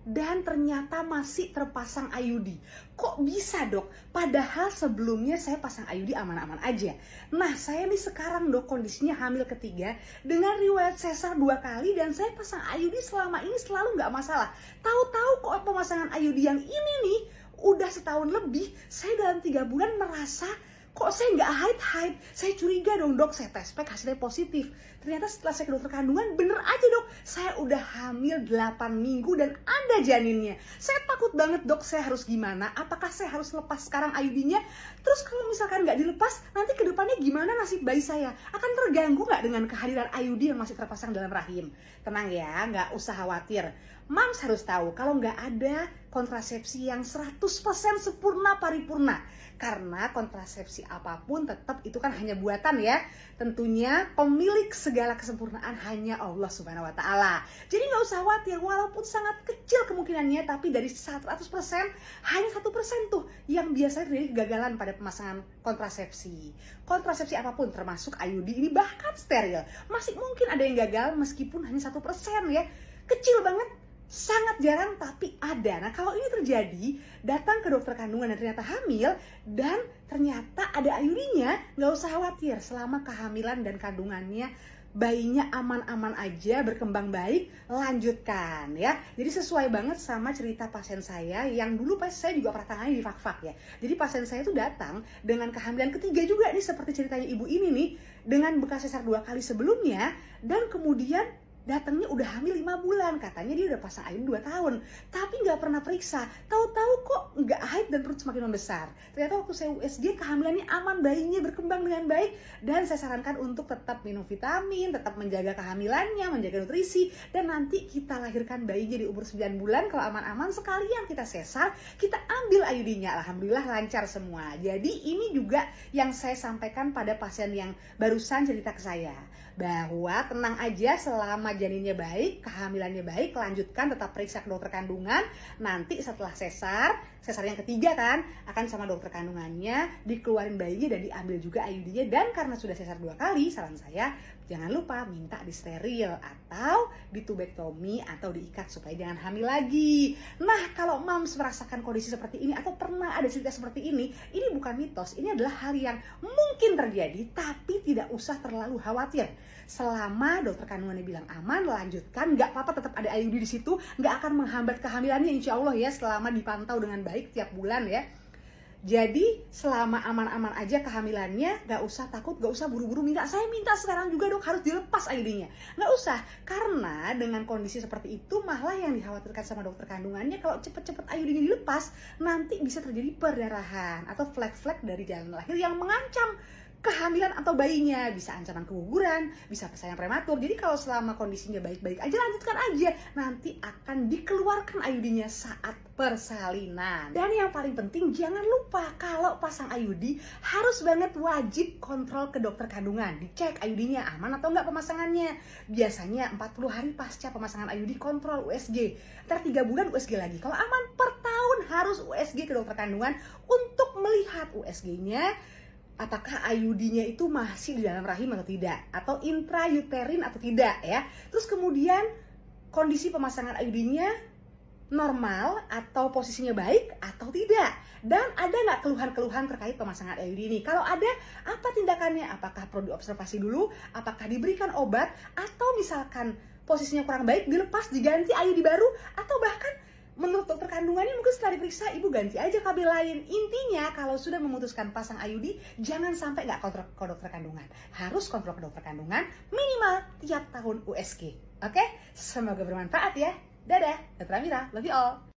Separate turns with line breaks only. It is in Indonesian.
dan ternyata masih terpasang IUD. Kok bisa dok? Padahal sebelumnya saya pasang IUD aman-aman aja. Nah saya nih sekarang dok kondisinya hamil ketiga dengan riwayat sesar 2 kali dan saya pasang IUD selama ini selalu nggak masalah. Tahu-tahu kok pemasangan IUD yang ini nih udah setahun lebih, saya dalam 3 bulan merasa kok saya nggak haid. Saya curiga dong dok, saya tes pack hasilnya positif. Ternyata setelah saya ke dokter kandungan, bener aja dok, saya udah hamil 8 minggu dan ada janinnya. Saya takut banget dok, saya harus gimana? Apakah saya harus lepas sekarang IUD-nya? Terus kalau misalkan nggak dilepas, nanti kedepannya gimana nasib bayi saya? Akan terganggu nggak dengan kehadiran IUD yang masih terpasang dalam rahim? Tenang ya, nggak usah khawatir. Mams harus tahu kalau nggak ada kontrasepsi yang 100% sempurna paripurna. Karena kontrasepsi apapun tetap itu kan hanya buatan ya. Tentunya pemilik segala kesempurnaan hanya Allah Subhanahu wa Ta'ala. Jadi nggak usah khawatir, walaupun sangat kecil kemungkinannya, tapi dari 100% hanya 1% tuh yang biasanya terjadi kegagalan pada pemasangan kontrasepsi. Kontrasepsi apapun termasuk IUD ini bahkan steril, masih mungkin ada yang gagal meskipun hanya 1% ya. Kecil banget, sangat jarang tapi ada. Nah kalau ini terjadi, datang ke dokter kandungan dan ternyata hamil dan ternyata ada IUD-nya, nggak usah khawatir. Selama kehamilan dan kandungannya bayinya aman-aman aja, berkembang baik, lanjutkan ya. Jadi sesuai banget sama cerita pasien saya yang dulu pas saya juga pernah tangani di Fak-Fak ya. Jadi pasien saya itu datang dengan kehamilan ketiga juga nih, seperti ceritanya ibu ini nih, dengan bekas sesar 2 kali sebelumnya dan kemudian datangnya udah hamil 5 bulan, katanya dia udah pasang IUD 2 tahun, tapi nggak pernah periksa. Tahu-tahu kok nggak haid dan perut semakin membesar. Ternyata waktu saya USG kehamilannya aman, bayinya berkembang dengan baik, dan saya sarankan untuk tetap minum vitamin, tetap menjaga kehamilannya, menjaga nutrisi, dan nanti kita lahirkan bayinya di umur 9 bulan. Kalau aman-aman sekalian kita sesar, kita ambil IUD-nya. Alhamdulillah lancar semua. Jadi ini juga yang saya sampaikan pada pasien yang barusan cerita ke saya, bahwa tenang aja selama janinnya baik, kehamilannya baik, lanjutkan tetap periksa ke dokter kandungan. Nanti setelah sesar yang ketiga kan, akan sama dokter kandungannya dikeluarin bayinya dan diambil juga IUD-nya. Dan karena sudah sesar 2 kali, saran saya jangan lupa minta disteril atau ditubektomi atau diikat supaya jangan hamil lagi. Nah kalau mams merasakan kondisi seperti ini atau pernah ada cerita seperti ini bukan mitos, ini adalah hal yang mungkin terjadi, tapi tidak usah terlalu khawatir. Selama dokter kandungannya bilang aman, lanjutkan, nggak apa-apa, tetap ada IUD di situ, nggak akan menghambat kehamilannya insya Allah ya, selama dipantau dengan baik tiap bulan ya. Jadi selama aman-aman aja kehamilannya, gak usah takut, gak usah buru-buru saya minta sekarang juga dok harus dilepas IUD-nya. Gak usah, karena dengan kondisi seperti itu malah yang dikhawatirkan sama dokter kandungannya kalau cepet-cepet IUD-nya dilepas, nanti bisa terjadi perdarahan atau flek-flek dari jalan lahir yang mengancam kehamilan atau bayinya, bisa ancaman keguguran, bisa persalinan prematur. Jadi kalau selama kondisinya baik-baik aja, lanjutkan aja. Nanti akan dikeluarkan IUD-nya saat persalinan. Dan yang paling penting, jangan lupa kalau pasang IUD harus banget wajib kontrol ke dokter kandungan. Dicek IUD-nya aman atau enggak pemasangannya. Biasanya 40 hari pasca pemasangan IUD kontrol USG. Ntar 3 bulan USG lagi. Kalau aman per tahun harus USG ke dokter kandungan untuk melihat USG-nya, apakah IUD-nya itu masih di dalam rahim atau tidak, atau intrauterin atau tidak ya. Terus kemudian kondisi pemasangan IUD-nya normal atau posisinya baik atau tidak, dan ada nggak keluhan-keluhan terkait pemasangan IUD ini. Kalau ada, apa tindakannya? Apakah perlu diobservasi dulu, apakah diberikan obat, atau misalkan posisinya kurang baik dilepas diganti IUD baru, atau bahkan menurut dokter kandungannya mungkin setelah diperiksa ibu ganti aja KB lain. Intinya kalau sudah memutuskan pasang IUD, jangan sampai nggak kontrol ke dokter kandungan. Harus kontrol ke dokter kandungan minimal tiap tahun USG. Oke? Semoga bermanfaat ya. Dadah, Dr. Amira, love you all.